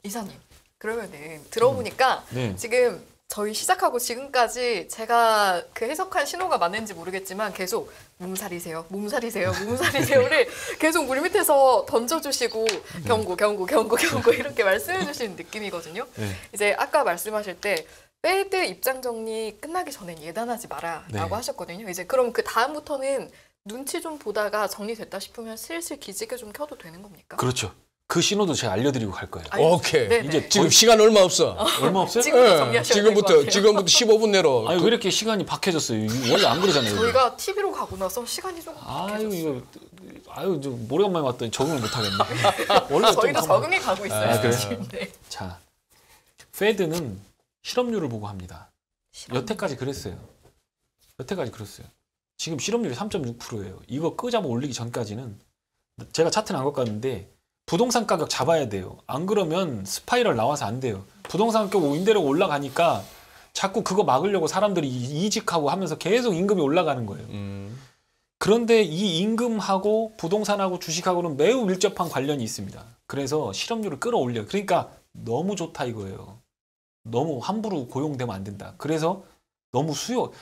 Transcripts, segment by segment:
이사님, 그러면은 들어보니까 네. 지금 저희 시작하고 지금까지 제가 그 해석한 신호가 맞는지 모르겠지만 계속 몸살이세요, 몸살이세요, 몸살이세요를 계속 물 밑에서 던져주시고 경고, 경고, 경고, 경고 이렇게 말씀해주시는 느낌이거든요. 네. 이제 아까 말씀하실 때 페드 입장 정리 끝나기 전엔 예단하지 마라라고 네. 하셨거든요. 이제 그럼 그 다음부터는 눈치 좀 보다가 정리됐다 싶으면 슬슬 기지개 좀 켜도 되는 겁니까? 그렇죠. 그 신호도 제가 알려드리고 갈 거예요. 오케이. 네네. 이제 지금 시간 얼마 없어. 얼마 없어요? 지금부터 예, 정리하셔야 될 것 같아요. 지금부터 15분 내로. 아니 왜 이렇게 시간이 박해졌어요? 원래 안 그러잖아요. 저희가 TV로 가고 나서 시간이 조금 아유 바뀌어졌어요. 이거 아유 좀 오래간만에 왔더니 적응을 못 하겠네. 원래 좀 저희도 가만- 적응해 가고 있어요. 아, 그래요? 사실. 네. 자, 페드는 실업률을 보고 합니다. 여태까지 그랬어요. 여태까지 그랬어요. 지금 실업률이 3.6%예요. 이거 끄잡아 올리기 전까지는 제가 차트는 안 걷었는데 부동산 가격 잡아야 돼요. 안 그러면 스파이럴 나와서 안 돼요. 부동산 가격 임대료가 올라가니까 자꾸 그거 막으려고 사람들이 이직하고 하면서 계속 임금이 올라가는 거예요. 그런데 이 임금하고 부동산하고 주식하고는 매우 밀접한 관련이 있습니다. 그래서 실업률을 끌어올려요. 그러니까 너무 좋다 이거예요. 너무 함부로 고용되면 안 된다. 그래서 너무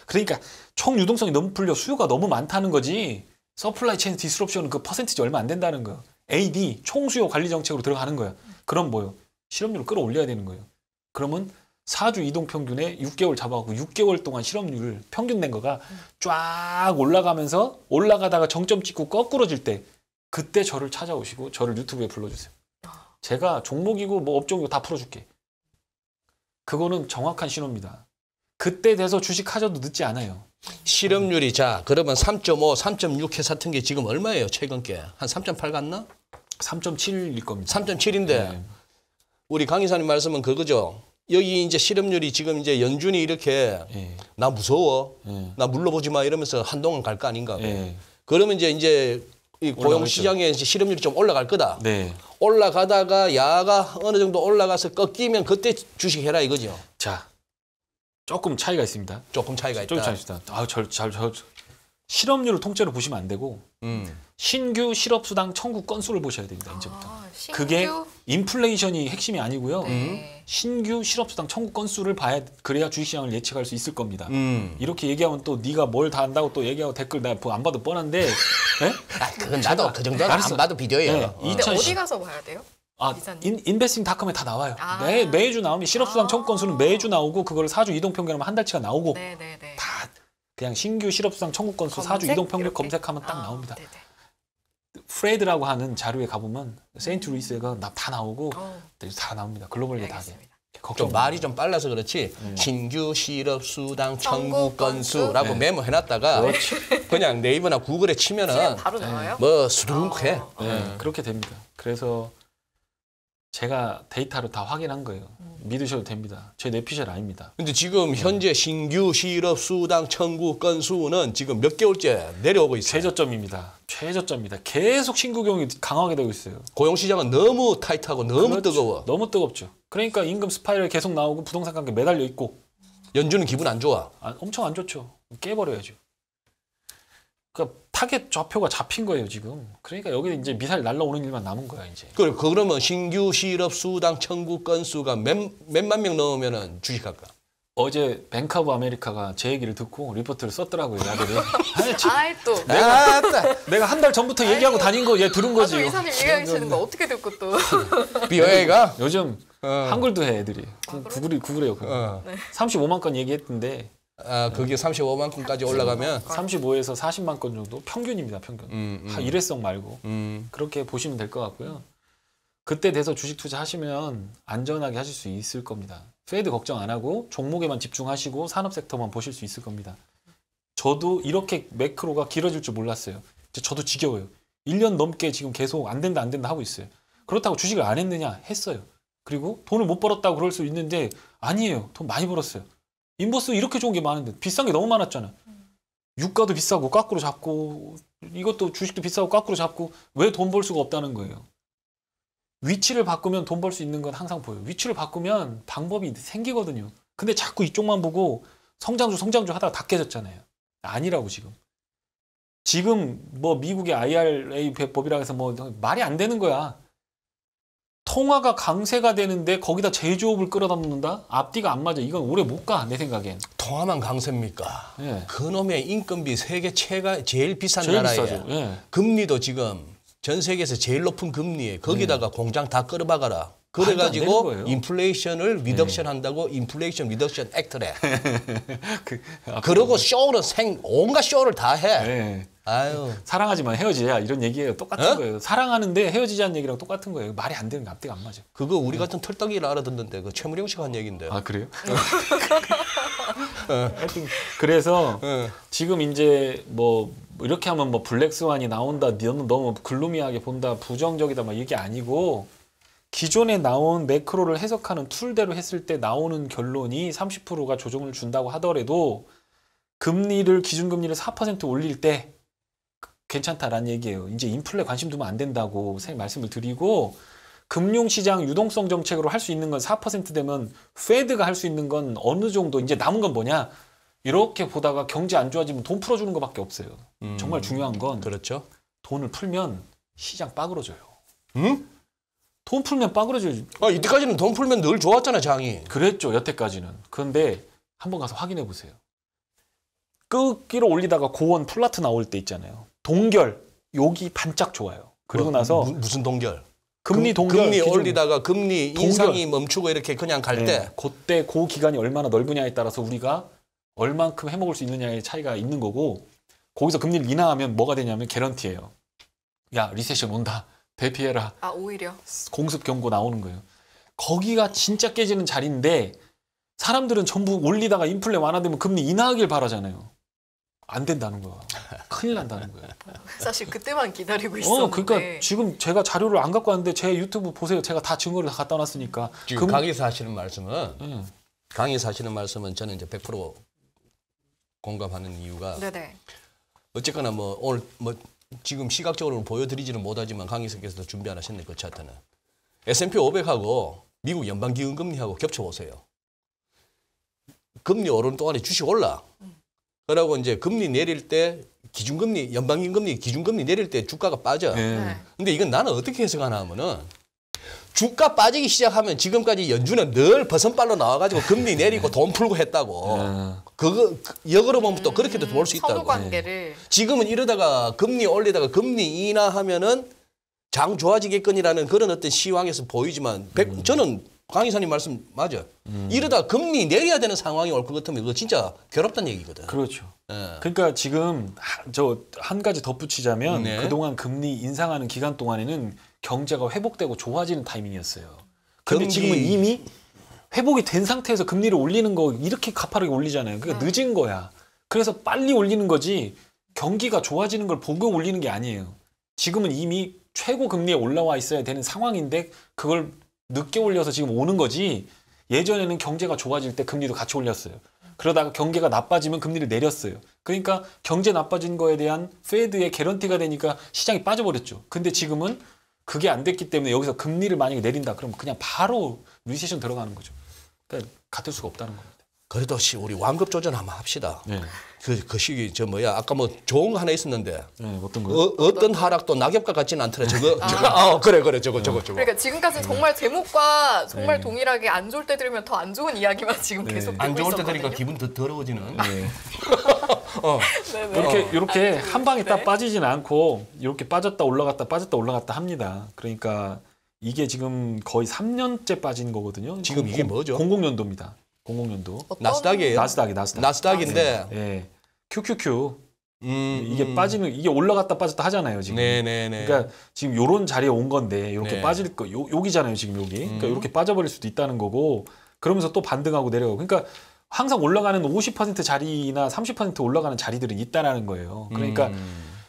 그러니까 총 유동성이 너무 풀려 수요가 너무 많다는 거지. 서플라이 체인 디스럽션은 그 퍼센티지 얼마 안 된다는 거예요. AD 총 수요 관리 정책으로 들어가는 거야. 그럼 뭐요? 실업률을 끌어올려야 되는 거예요. 그러면 4주 이동 평균에 6개월 잡아갖고 6개월 동안 실업률을 평균 낸 거가 쫙 올라가면서 올라가다가 정점 찍고 거꾸러질 때 그때 저를 찾아오시고 저를 유튜브에 불러주세요. 제가 종목이고 뭐 업종이고 다 풀어줄게. 그거는 정확한 신호입니다. 그때 돼서 주식 하셔도 늦지 않아요. 실업률이 자 그러면 3.5, 3.6 회사 같은 게 지금 얼마예요? 최근 게 한 3.8 갔나? 3.7일 겁니다. 3.7인데 네. 우리 강 이사님 말씀은 그거죠. 여기 이제 실업률이 지금 이제 연준이 이렇게 예. 나 무서워, 예. 나 물러보지 마 이러면서 한동안 갈 거 아닌가? 예. 그러면 이제 이 고용 올라가겠죠. 시장에 이제 실업률이 좀 올라갈 거다. 네. 올라가다가 야가 어느 정도 올라가서 꺾이면 그때 주식 해라 이거죠. 자, 조금 차이가 있습니다. 조금 차이가 있다. 조금 차이가 있습니다. 실업률을 통째로 보시면 안 되고 신규 실업수당 청구 건수를 보셔야 됩니다. 이제부터. 신규? 그게 인플레이션이 핵심이 아니고요. 네. 신규 실업수당 청구 건수를 봐야 그래야 주식시장을 예측할 수 있을 겁니다. 음. 이렇게 얘기하면 또 네가 뭘 다 안다고 또 얘기하고 댓글 내가 안 봐도 뻔한데 네? 아, 그건 나도 그 정도는 알았어. 안 봐도 비디오예요. 네, 근데 2010 어디 가서 봐야 돼요? 이사님? 인베스팅닷컴에 다 나와요. 아. 매주 나오면 실업수당 청구 건수는 매주 나오고 그걸 4주 이동평균하면 한 달치가 나오고 네네네. 다 그냥 신규 실업수당 청구 건수 4주 검색? 이동평균 이렇게? 검색하면 딱 나옵니다. 네네. 프레드라고 하는 자료에 가보면 세인트 루이스가 다 나오고 어, 다 나옵니다. 글로벌게 다 돼. 알겠습니다. 걱정 좀 말이 좀 빨라서 그렇지 신규 실업수당 청구 청구 건수라고 건수? 네. 메모해놨다가 그냥 네이버나 구글에 치면은 치면 바로 나와요? 뭐 수두룩해. 네, 그렇게 됩니다. 그래서 제가 데이터로 다 확인한 거예요. 믿으셔도 됩니다. 제 내피셜 아닙니다. 근데 지금 현재 신규 실업수당 청구 건수는 지금 몇 개월째 내려오고 있어요. 최저점입니다. 최저점입니다. 계속 신규 경이 강하게 되고 있어요. 고용시장은 너무 타이트하고 너무 그렇죠. 뜨거워. 너무 뜨겁죠. 그러니까 임금 스파이럴 계속 나오고 부동산 가격 매달려 있고 연준은 기분 안 좋아. 엄청 안 좋죠. 깨버려야죠. 그러니까 타겟 좌표가 잡힌 거예요 지금. 그러니까 여기 이제 미사일 날라오는 일만 남은 거야 이제. 그러면 신규 실업수당 청구 건수가 몇만 명 넘으면은 주식할까? 어제 뱅크 오브 아메리카가 제 얘기를 듣고 리포트를 썼더라고요. 야들이. 아이 또. 내가 한 달 전부터 얘기하고 다닌 거 얘 들은 거지. 또 이사님 얘기하시는 거 어떻게 듣고 또. BOA가 요즘 한글도 해 애들이. 구글이에요. 어. 35만 건 얘기했는데 그게 35만 건까지 올라가면 35에서 40만 건 정도 평균입니다. 평균. 일회성 말고. 그렇게 보시면 될 것 같고요. 그때 돼서 주식 투자하시면 안전하게 하실 수 있을 겁니다. 페드 걱정 안 하고 종목에만 집중하시고 산업 섹터만 보실 수 있을 겁니다. 저도 이렇게 매크로가 길어질 줄 몰랐어요. 저도 지겨워요. 1년 넘게 지금 계속 안 된다 하고 있어요. 그렇다고 주식을 안 했느냐? 했어요. 그리고 돈을 못 벌었다고 그럴 수 있는데 아니에요. 돈 많이 벌었어요. 인버스 이렇게 좋은 게 많은데 비싼 게 너무 많았잖아. 유가도 비싸고 깎으로 잡고 이것도 주식도 비싸고 깎으로 잡고 왜 돈 벌 수가 없다는 거예요. 위치를 바꾸면 돈 벌 수 있는 건 항상 보여요. 위치를 바꾸면 방법이 생기거든요. 근데 자꾸 이쪽만 보고 성장주 하다가 다 깨졌잖아요. 아니라고 지금 뭐 미국의 IRA 법이라 해서 뭐 말이 안 되는 거야. 통화가 강세가 되는데 거기다 제조업을 끌어담는다? 앞뒤가 안 맞아. 이건 오래 못 가, 내 생각엔. 통화만 강세입니까? 예. 그놈의 인건비 세계 제일 비싼 제일 나라에 비싸죠. 예. 금리도 지금 전 세계에서 제일 높은 금리에 거기다가 공장 다 끌어박아라. 말도 안 되는 그래가지고 거예요. 인플레이션을 리덕션 한다고 인플레이션 리덕션 액트래. 아, 그러고 쇼는 온갖 쇼를 다 해. 예. 아유. 사랑하지만 헤어지자 이런 얘기예요. 똑같은 어? 거예요. 사랑하는데 헤어지자는 얘기랑 똑같은 거예요. 말이 안 되는 게 앞뒤가 안 맞아. 그거 우리 같은 털떡이를 알아듣는데 그 최무령 씨가 한 얘기인데. 아 그래요? 하여튼 그래서 지금 이제 뭐 이렇게 하면 뭐 블랙스완이 나온다, 너는 너무 글루미하게 본다, 부정적이다 막 이게 아니고 기존에 나온 매크로를 해석하는 툴대로 했을 때 나오는 결론이 30%가 조정을 준다고 하더라도 금리를 기준금리를 4% 올릴 때 괜찮다라는 얘기예요. 이제 인플레 관심 두면 안 된다고 말씀을 드리고 금융시장 유동성 정책으로 할 수 있는 건 4% 되면 페드가 할 수 있는 건 어느 정도 이제 남은 건 뭐냐? 이렇게 보다가 경제 안 좋아지면 돈 풀어주는 것밖에 없어요. 정말 중요한 건 그렇죠. 돈을 풀면 시장 빠그러져요. 응? 돈 풀면 빠그러져요. 아, 이때까지는 돈 풀면 늘 좋았잖아, 장이. 그랬죠, 여태까지는. 그런데 한번 가서 확인해 보세요. 끄기로 올리다가 고원 플라트 나올 때 있잖아요. 동결, 여기 반짝 좋아요. 그리고 나서 무슨 동결? 금리 동결 금리 기준. 올리다가 금리 동결. 인상이 멈추고 이렇게 그냥 갈 때. 그때 그 기간이 얼마나 넓으냐에 따라서 우리가 얼만큼 해먹을 수 있느냐의 차이가 있는 거고 거기서 금리를 인하하면 뭐가 되냐면 개런티예요. 야, 리세션 온다. 대피해라. 아 오히려 공습 경고 나오는 거예요. 거기가 진짜 깨지는 자리인데 사람들은 전부 올리다가 인플레 완화되면 금리 인하하길 바라잖아요. 안 된다는 거야. 큰일 난다는 거예요. 사실 그때만 기다리고 있었는데. 그러니까 지금 제가 자료를 안 갖고 왔는데 제 유튜브 보세요. 제가 다 증거를 다 갖다 놨으니까. 지금 강의사 하시는 말씀은 예. 강의사 하시는 말씀은 저는 이제 100% 공감하는 이유가 네네. 어쨌거나 뭐 오늘 뭐 지금 시각적으로 보여드리지는 못하지만 강의사께서도 준비 안 하셨네 그 차트는. S&P 500하고 미국 연방기금금리하고 겹쳐보세요. 금리 오르는 동안에 주식 올라. 그러고 이제 금리 내릴 때 기준금리, 연방기금리, 기준금리 내릴 때 주가가 빠져. 네. 근데 이건 나는 어떻게 해석하나 하면은 주가 빠지기 시작하면 지금까지 연준은 늘 버선발로 나와가지고 금리 내리고 돈 풀고 했다고. 그거 역으로 보면 또 그렇게도 볼 수 있다고. 선후 관계를. 지금은 이러다가 금리 올리다가 금리 인하하면은 장 좋아지겠거니라는 그런 어떤 시황에서 보이지만 저는 강 이사님 말씀 맞아. 이러다 금리 내려야 되는 상황이 올 것 같으면 그거 진짜 괴롭다는 얘기거든. 그렇죠. 예. 그러니까 지금 저 한 가지 덧붙이자면 네. 그동안 금리 인상하는 기간 동안에는 경제가 회복되고 좋아지는 타이밍이었어요. 근데 경기- 지금은 이미 회복이 된 상태에서 금리를 올리는 거 이렇게 가파르게 올리잖아요. 그러니까 늦은 거야. 그래서 빨리 올리는 거지 경기가 좋아지는 걸 보고 올리는 게 아니에요. 지금은 이미 최고 금리에 올라와 있어야 되는 상황인데 그걸 늦게 올려서 지금 오는 거지. 예전에는 경제가 좋아질 때 금리도 같이 올렸어요. 그러다가 경기가 나빠지면 금리를 내렸어요. 그러니까 경제 나빠진 거에 대한 페드의 개런티가 되니까 시장이 빠져버렸죠. 근데 지금은 그게 안 됐기 때문에 여기서 금리를 만약에 내린다 그러면 그냥 바로 리세션 들어가는 거죠. 그러니까 같을 수가 없다는 겁니다. 그래도 우리 완급 조정 한번 합시다. 네. 그 시기 아까 뭐 좋은 거 하나 있었는데 네, 어떤 거요? 어떤 하락도 낙엽과 같지는 않더라. 그래 저거. 그러니까 지금까지 정말 제목과 정말 동일하게 안 좋을 때 들으면 더 안 좋은 이야기만 지금 계속 듣고 안 좋을 때 있었거든요. 되니까 기분 더 더러워지는. 네네. 이렇게 한 방에 딱 네. 빠지진 않고 이렇게 빠졌다 올라갔다 합니다. 그러니까 이게 지금 거의 3년째 빠진 거거든요. 지금 이게 뭐죠? 00년도입니다. 00년도. 어떤- 나스닥이에요. 나스닥. 나스닥인데 예. QQQ. 이게 음. 빠지는 이게 올라갔다 빠졌다 하잖아요, 지금. 네네네. 그러니까 지금 요런 자리에 온 건데 이렇게 네. 빠질 거 여기잖아요, 지금 여기. 그러니까 이렇게 빠져버릴 수도 있다는 거고 그러면서 또 반등하고 내려가고. 그러니까 항상 올라가는 50% 자리나 30% 올라가는 자리들은 있다라는 거예요. 그러니까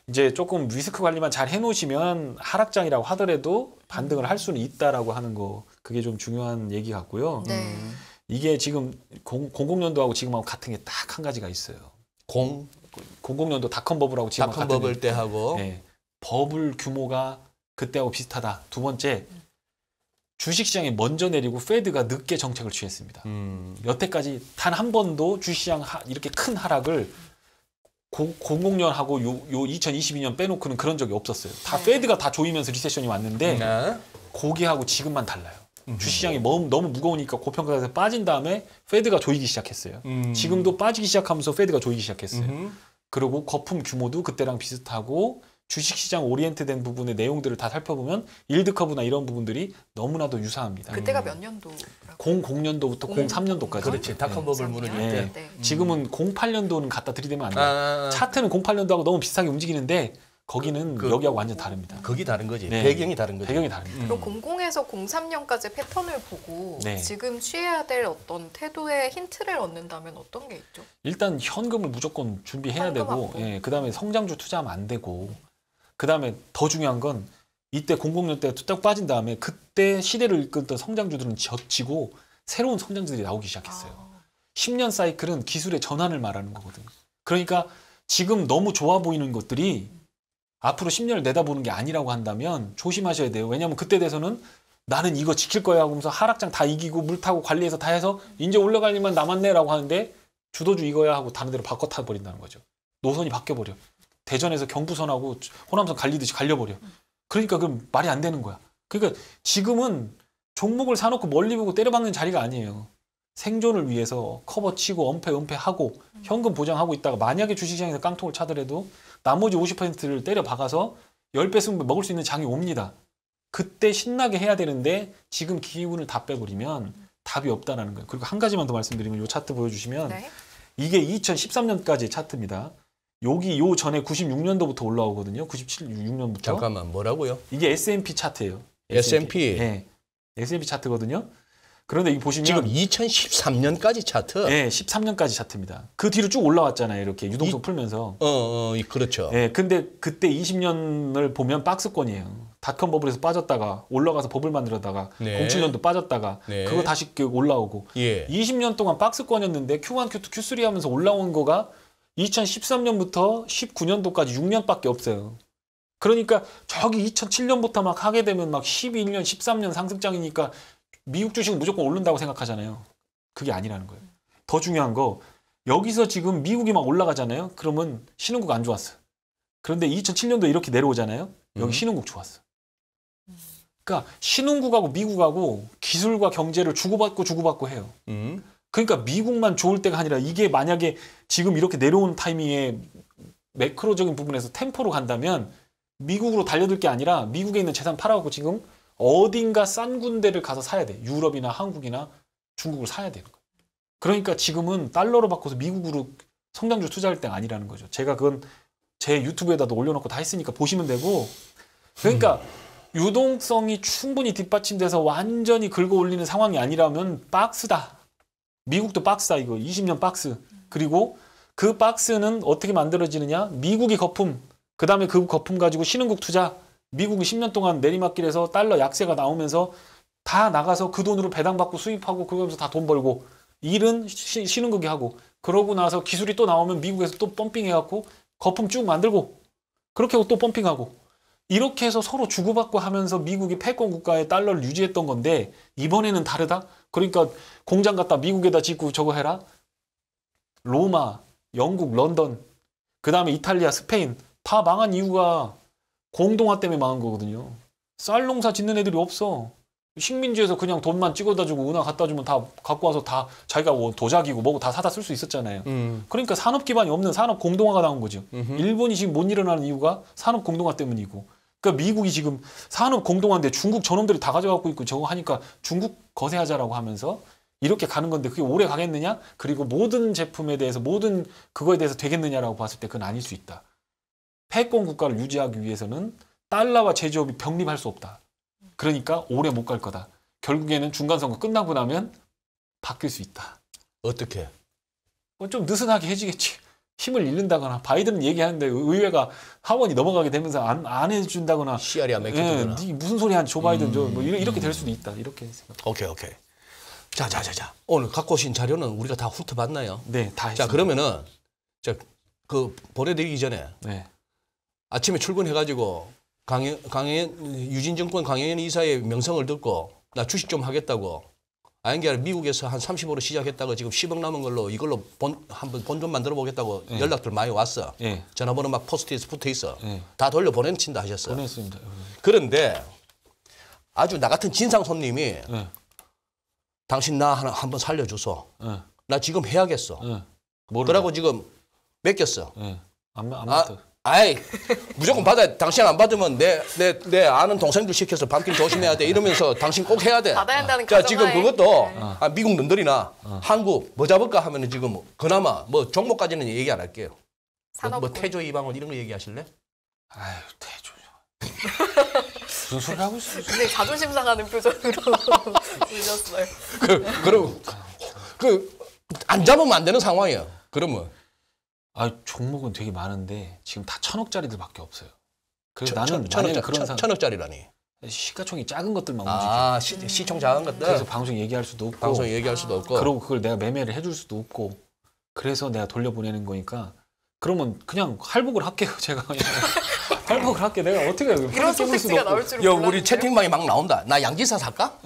이제 조금 리스크 관리만 잘 해놓으시면 하락장이라고 하더라도 반등을 할 수는 있다라고 하는 거 그게 좀 중요한 얘기 같고요. 네. 이게 지금 00년도하고 지금하고 같은 게 딱 한 가지가 있어요. 00년도 닷컴 버블하고 지금 닷컴 버블 때 하고 네, 버블 규모가 그때하고 비슷하다. 두 번째 주식시장이 먼저 내리고 페드가 늦게 정책을 취했습니다. 여태까지 단 한 번도 주식시장 이렇게 큰 하락을 00년하고 요 2022년 빼놓고는 그런 적이 없었어요. 다 네. 페드가 다 조이면서 리세션이 왔는데 네. 고기하고 지금만 달라요. 주시장이 너무 무거우니까 고평가에서 빠진 다음에 페드가 조이기 시작했어요. 지금도 빠지기 시작하면서 페드가 조이기 시작했어요. 그리고 거품 규모도 그때랑 비슷하고 주식시장 오리엔트된 부분의 내용들을 다 살펴보면 일드 커브나 이런 부분들이 너무나도 유사합니다. 그때가 몇 년도? 00년도부터 03년도까지. 그렇지. 닷컴 버블 무너질 때. 네. 지금은 08년도는 갖다 들이대면 안 돼요. 차트는 08년도하고 너무 비슷하게 움직이는데 거기는 여기하고 완전 다릅니다. 거기 다른 거지. 네. 배경이 다른 거지. 배경이 다릅니다. 그럼 00에서 03년까지 패턴을 보고 네. 지금 취해야 될 어떤 태도의 힌트를 얻는다면 어떤 게 있죠? 일단 현금을 무조건 준비해야 현금 되고, 앞으로. 예, 그다음에 성장주 투자하면 안 되고, 그다음에 더 중요한 건 이때 00년 때 딱 빠진 다음에 그때 시대를 이끌던 성장주들은 젖히고 새로운 성장주들이 나오기 시작했어요. 10년 사이클은 기술의 전환을 말하는 거거든요. 그러니까 지금 너무 좋아 보이는 것들이 앞으로 10년을 내다보는 게 아니라고 한다면 조심하셔야 돼요. 왜냐하면 그때 돼서는 나는 이거 지킬 거야 하면서 하락장 다 이기고 물 타고 관리해서 다 해서 이제 올라갈 일만 남았네라고 하는데 주도주 이거야 하고 다른 데로 바꿔 타버린다는 거죠. 노선이 바뀌어버려. 대전에서 경부선하고 호남선 갈리듯이 갈려버려. 그러니까 그럼 말이 안 되는 거야. 그러니까 지금은 종목을 사놓고 멀리 보고 때려박는 자리가 아니에요. 생존을 위해서 커버치고 은폐하고 현금 보장하고 있다가 만약에 주식시장에서 깡통을 차더라도 나머지 50%를 때려 박아서 10배 승부 먹을 수 있는 장이 옵니다. 그때 신나게 해야 되는데 지금 기운을 다 빼버리면 답이 없다는 거예요. 그리고 한 가지만 더 말씀드리면 이 차트 보여주시면 네. 이게 2013년까지 차트입니다. 여기 요 전에 96년도부터 올라오거든요. 97, 6년부터. 잠깐만 뭐라고요? 이게 S&P 차트예요. S&P. 네. S&P 차트거든요. 그런데 이 보시면 지금 2013년까지 차트. 네, 13년까지 차트입니다. 그 뒤로 쭉 올라왔잖아요. 이렇게 유동성 풀면서. 그렇죠. 네, 근데 그때 20년을 보면 박스권이에요. 닷컴 버블에서 빠졌다가 올라가서 버블 만들었다가 네. 07년도 빠졌다가 네. 그거 다시 올라오고 예. 20년 동안 박스권이었는데 Q1, Q2, Q3 하면서 올라온 거가 2013년부터 19년도까지 6년밖에 없어요. 그러니까 저기 2007년부터 막 하게 되면 막 12년, 13년 상승장이니까 미국 주식은 무조건 오른다고 생각하잖아요. 그게 아니라는 거예요. 더 중요한 거 여기서 지금 미국이 막 올라가잖아요. 그러면 신흥국 안 좋았어. 그런데 2007년도 이렇게 내려오잖아요. 여기 신흥국 좋았어. 그러니까 신흥국하고 미국하고 기술과 경제를 주고받고 해요. 그러니까 미국만 좋을 때가 아니라 이게 만약에 지금 이렇게 내려온 타이밍에 매크로적인 부분에서 템포로 간다면 미국으로 달려들 게 아니라 미국에 있는 재산 팔아갖고 지금 어딘가 싼 군데를 가서 사야 돼. 유럽이나 한국이나 중국을 사야 되는 거예요. 그러니까 지금은 달러로 바꿔서 미국으로 성장주 투자할 때가 아니라는 거죠. 제가 그건 제 유튜브에다도 올려놓고 다 했으니까 보시면 되고 그러니까 유동성이 충분히 뒷받침돼서 완전히 긁어 올리는 상황이 아니라면 박스다. 미국도 박스다 이거 20년 박스. 그리고 그 박스는 어떻게 만들어지느냐? 미국이 거품, 그 다음에 그 거품 가지고 신흥국 투자. 미국이 10년 동안 내리막길에서 달러 약세가 나오면서 다 나가서 그 돈으로 배당받고 수입하고 그러면서 다 돈 벌고 일은 신흥국이 하고 그러고 나서 기술이 또 나오면 미국에서 또 펌핑해갖고 거품 쭉 만들고 그렇게 하고 또 펌핑하고 이렇게 해서 서로 주고받고 하면서 미국이 패권 국가의 달러를 유지했던 건데 이번에는 다르다? 그러니까 공장 갖다 미국에다 짓고 저거 해라? 로마, 영국, 런던, 그 다음에 이탈리아, 스페인 다 망한 이유가 공동화 때문에 망한 거거든요. 쌀 농사 짓는 애들이 없어. 식민지에서 그냥 돈만 찍어다 주고 은하 갖다 주면 다 갖고 와서 다 자기가 뭐 도자기고 뭐고 다 사다 쓸 수 있었잖아요. 그러니까 산업 기반이 없는 산업 공동화가 나온 거죠. 일본이 지금 못 일어나는 이유가 산업 공동화 때문이고. 그러니까 미국이 지금 산업 공동화인데 중국 저놈들이 다 가져갖고 있고 저거 하니까 중국 거세하자라고 하면서 이렇게 가는 건데 그게 오래 가겠느냐? 그리고 모든 제품에 대해서 모든 그거에 대해서 되겠느냐라고 봤을 때 그건 아닐 수 있다. 패권 국가를 유지하기 위해서는 달러와 제조업이 병립할 수 없다. 그러니까 오래 못 갈 거다. 결국에는 중간선거 끝나고 나면 바뀔 수 있다. 어떻게? 좀 느슨하게 해지겠지. 힘을 잃는다거나 바이든은 얘기하는데 의회가 하원이 넘어가게 되면서 안 해준다거나 씨알이 안 맥혀지거나. 네 무슨 소리 하는 조 바이든 뭐 이렇게 될 수도 있다. 이렇게 생각. 오케이. 자. 오늘 갖고 오신 자료는 우리가 다 훑어봤나요? 네, 다 했습니다. 자, 그러면은 그 보내드리기 전에 네. 아침에 출근해가지고 유진증권 강영현 이사의 명성을 듣고 나 주식 좀 하겠다고 아닌게 미국에서 한 30으로 시작했다고 지금 10억 남은 걸로 이걸로 한번 본 좀 만들어 보겠다고 연락들 많이 왔어. 전화번호 막 포스트잇에 붙어 있어. 다 돌려 보낸친다 하셨어. 보냈습니다. 그런데 아주 나 같은 진상 손님이 예. 당신 나 한번 살려줘서 예. 나 지금 해야겠어. 예. 뭐를? 그러고 지금 맡겼어. 예. 안 아, 맞다. 아이 무조건 받아. 당신 안 받으면 내 아는 동생들 시켜서 밤길 조심해야 돼. 이러면서 당신 꼭 해야 돼. 받아야 한다는 자 지금 가정하에. 그것도 네. 아, 미국 놈들이나 한국 뭐 잡을까 하면은 지금 그나마 뭐 종목까지는 얘기 안 할게요. 뭐 산업군. 태조 이방원 이런 거 얘기하실래? 아유 대조. 무슨 소리 하고 있어? 근데 자존심 상하는 표정으로 울렸어요. 그럼 안 잡으면 안 되는 상황이야. 그러면 아 종목은 되게 많은데 지금 다 1,000억짜리들밖에 없어요. 그래서 나는 만약에 그런 상 천억짜리라니. 시가총이 작은 것들만 움직여. 아 시총 작은 것들. 그래서 방송 얘기할 수도 없고. 방송 얘기할 수도 없고. 그리고 그걸 내가 매매를 해줄 수도 없고. 그래서 내가 돌려보내는 거니까. 그러면 그냥 할복을 할게요. 제가 그냥 할복을 할게. 내가 어떻게 해요? 이런 선택지가 나올 줄은 야 몰랐는데요. 우리 채팅방에 막 나온다. 나 양지사 살까?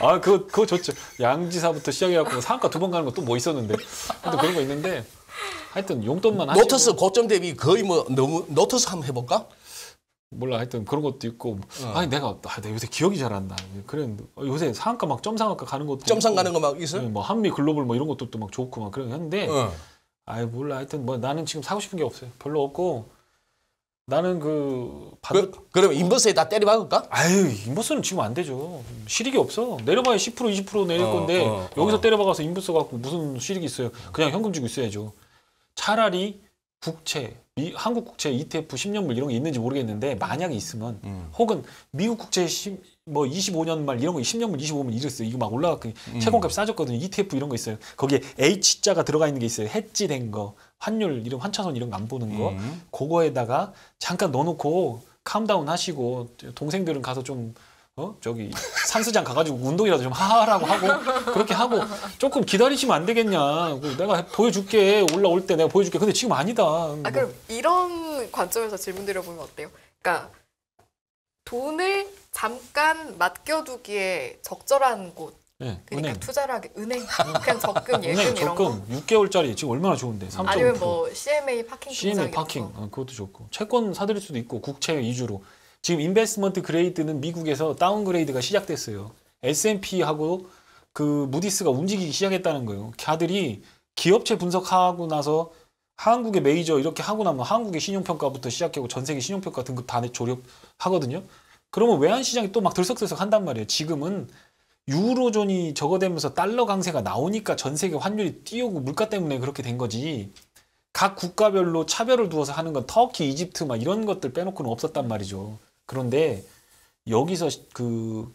아 그거 좋죠. 양지사부터 시작해갖고 상한가 2번 가는 거 또 뭐 있었는데. 근데 그런 거 있는데 하여튼 용돈만 하시고. 노트스 고점 대비 거의 뭐 너무 노트스 한번 해볼까? 몰라 하여튼 그런 것도 있고. 아니 내가 요새 기억이 잘 안 나. 그래 요새 상한가 막 점상한가 가는 것도 점상 있고. 가는 거 막 있어? 네, 뭐 한미 글로벌 뭐 이런 것도 또 막 좋고 막 그런 했는데. 아이 몰라 하여튼 뭐 나는 지금 사고 싶은 게 없어요. 별로 없고 나는 그럼 인버스에 다 때려박을까? 아유 인버스는 지금 안 되죠. 실익이 없어. 내려봐야 10% 20% 내릴 건데 여기서 때려박아서 인버스 갖고 무슨 실익이 있어요. 그냥 현금 주고 있어야죠. 차라리 국채, 한국 국채 ETF 10년물 이런 게 있는지 모르겠는데 만약에 있으면 혹은 미국 국채 뭐 25년 말 이런 거 10년물 25년 이랬어요. 이거 막 올라갔고 채권값이 싸졌거든요. ETF 이런 거 있어요. 거기에 H자가 들어가 있는 게 있어요. 해지된 거, 환율 이런 환차손 이런 거 안 보는 거. 그거에다가 잠깐 넣어놓고 캄다운 하시고 동생들은 가서 좀 저기 산수장 가가지고 운동이라도 좀 하라고 하고 그렇게 하고 조금 기다리시면 안 되겠냐. 내가 보여줄게. 올라올 때 내가 보여줄게. 근데 지금 아니다. 아 그럼 이런 관점에서 질문 드려보면 어때요? 그러니까 돈을 잠깐 맡겨두기에 적절한 곳. 네, 그러니까 은행. 투자를 하기 은행 그냥 적금 예금 은행 이런 거. 적금 6개월짜리 지금 얼마나 좋은데 3.5%. 아니면 뭐 CMA 파킹 CMA 파킹 그것도 좋고 채권 사들일 수도 있고 국채 위주로 지금 인베스트먼트 그레이드는 미국에서 다운그레이드가 시작됐어요. S&P하고 그 무디스가 움직이기 시작했다는 거예요. 걔들이 기업체 분석하고 나서 한국의 메이저 이렇게 하고 나면 한국의 신용평가부터 시작하고 전 세계 신용평가 등급 다 조력하거든요. 그러면 외환시장이 또 막 들썩들썩 한단 말이에요. 지금은 유로존이 저거되면서 달러 강세가 나오니까 전 세계 환율이 뛰어오고 물가 때문에 그렇게 된 거지. 각 국가별로 차별을 두어서 하는 건 터키, 이집트 막 이런 것들 빼놓고는 없었단 말이죠. 그런데 여기서 그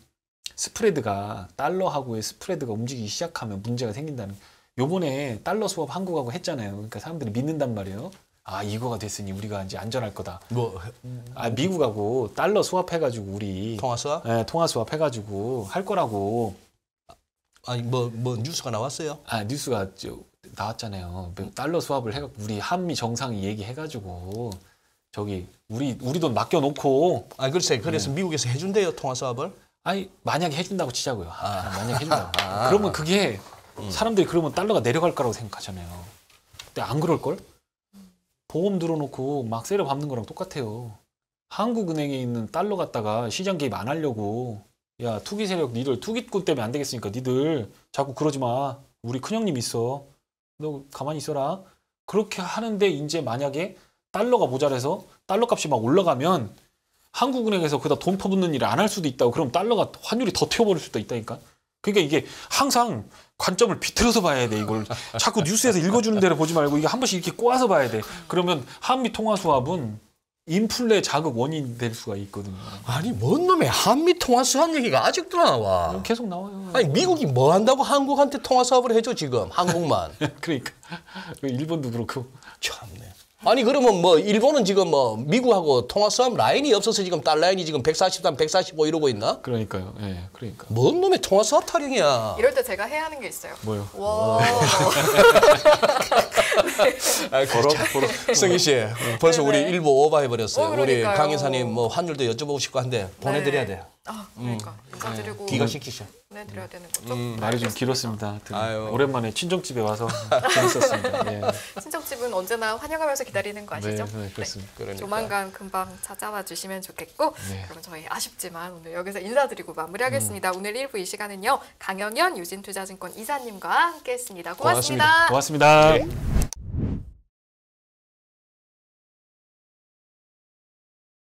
스프레드가 달러하고의 스프레드가 움직이기 시작하면 문제가 생긴다는. 요번에 달러 수업 한국하고 했잖아요. 그러니까 사람들이 믿는단 말이에요. 아 이거가 됐으니 우리가 이제 안전할 거다. 뭐 미국하고 달러 수합해가지고 우리 통화 수합? 네, 통화 수합해가지고 할 거라고. 아니 뭐 뉴스가 나왔어요? 아 뉴스가 나왔잖아요. 달러 수합을 해갖고 우리 한미 정상이 얘기해가지고 저기 우리 돈 맡겨놓고. 아 글쎄 그래서 미국에서 해준대요 통화 수합을? 아니 만약에 해준다고 치자고요. 만약에 해준다고. 그러면 그게 사람들이 그러면 달러가 내려갈 거라고 생각하잖아요. 근데 안 그럴 걸? 보험 들어놓고 막 세려 밟는 거랑 똑같아요. 한국은행에 있는 달러 갖다가 시장 개입 안 하려고. 야 투기 세력 니들 투기꾼 때문에 안 되겠으니까 니들 자꾸 그러지 마. 우리 큰형님 있어. 너 가만히 있어라. 그렇게 하는데 이제 만약에 달러가 모자라서 달러 값이 막 올라가면 한국은행에서 그다 돈 퍼붓는 일을 안 할 수도 있다고. 그럼 달러가 환율이 더 튀어버릴 수도 있다니까. 그러니까 이게 항상 관점을 비틀어서 봐야 돼. 이걸 자꾸 뉴스에서 읽어주는 대로 보지 말고 이게 한 번씩 이렇게 꼬아서 봐야 돼. 그러면 한미 통화 수합은 인플레 자극 원인이 될 수가 있거든요. 아니 뭔 놈의 한미 통화 수합 얘기가 아직도 나와. 계속 나와요. 아니 미국이 뭐 한다고 한국한테 통화 수합을 해줘 지금 한국만. 그러니까 일본도 그렇고. 참네. 아니 그러면 뭐 일본은 지금 뭐 미국하고 통화 수합 라인이 없어서 지금 달 라인이 지금 143, 145 이러고 있나? 그러니까요. 예, 그러니까. 뭔 놈의 통화 수합 타령이야. 이럴 때 제가 해야 하는 게 있어요. 뭐요? 와. 버럭. 승희 씨, 벌써 네네. 우리 일부 오버해 버렸어요. 우리 그러니까요. 강 이사님 뭐 환율도 여쭤보고 싶고 한데 보내드려야 돼요. 아, 그러니까 감사드리고 기각시키셔. 보내드려야 되는 거죠? 말이 좀 길었습니다. 하여튼 아유. 오랜만에 친정집에 와서 재밌었습니다. 예. 친정집은 언제나 환영하면서 기다리는 거 아시죠? 네, 그렇습니다. 그러니까. 조만간 금방 찾아와 주시면 좋겠고 네. 그럼 저희 아쉽지만 오늘 여기서 인사드리고 마무리하겠습니다. 오늘 1부 이 시간은요. 강영현 유진투자증권 이사님과 함께했습니다. 고맙습니다. 고맙습니다. 고맙습니다. 네.